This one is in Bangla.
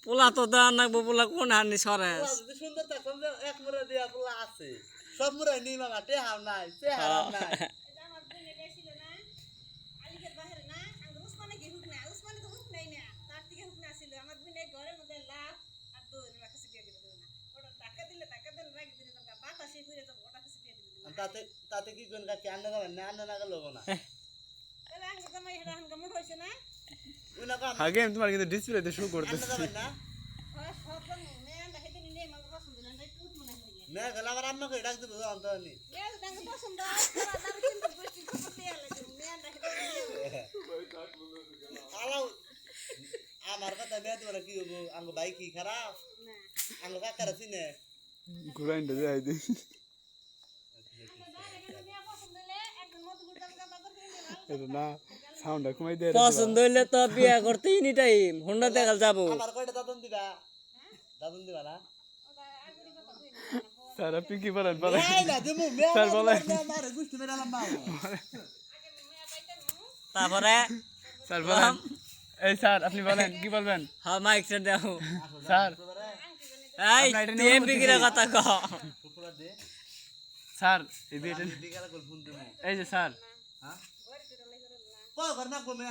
পোলা তো দেওয়ার নাকবো, পোলা কোন হানি সরেস যদি সুন্দর থাকতাম যে এক মুড়া দিয়া পোলা আছে সব মুড়াই নেই মামা টেহাও নাই চেহারা নাই আমার বোন এটা ছিল না আলিগের বাহিরে না আঙ্গুর উসমানে কি হুক না উসমানে তো হুক নাই না তার থেকে হুক না ছিল আমার বোন ঘরের মধ্যে লাভ আর দৌড় রাখছে দিয়ে দিল না ওটা টাকা দিলে রাখি দিলে তো বাতাসে ঘুরে তো ওটা কিছু দিয়ে দিল তাতে তাতে কি কোন কাকি আন্না যাবেন না আন্না না গেল না তাহলে আঙ্গুর জামাই এটা হাঙ্গা মোট হইছে না উনা কাম আগে আমি তোমার কিন্তু ডিসপ্লেতে শো আন্না করতেছি যাবেন না হয় সব মেয়েটা হেতে নিয়ে আমার পছন্দ না তাই টুট মনে হয় মে গেলা আবার আম্মাকে ডাক দিব অন্তনি মেয়ে তাঙ্গ পছন্দ তারা দারু চিন্তা করছি করতে লাগে মেয়েটা হেতে আলাও আমার কথা মে তোমার কি হবো আঙ্গ ভাই কি খারাপ না আঙ্গ কাকার চিনে ঘুরাইন্ডা যাই দি এটা না সাউন্ডটা কমাই দে পছন্দ হইলে তো বিয়া করতে এনি টাইম হোন্ডা দেখাল যাবো আমার কয়টা দাদন দিবা দাদন দিবা না স্যার আপনি কি বলেন এই না দিমু মে স্যার বলেন মারে গুষ্টি মেরালাম বাবু তারপরে স্যার বলেন এই স্যার আপনি বলেন কি বলবেন হ্যাঁ মাইক সেট দাও স্যার এই টিএমপি কিরা কথা ক ফুফুরা দে স্যার এই বিয়েটা বিকালে কল ফোন দিমু এই যে স্যার হ্যাঁ কয় ঘর না কমে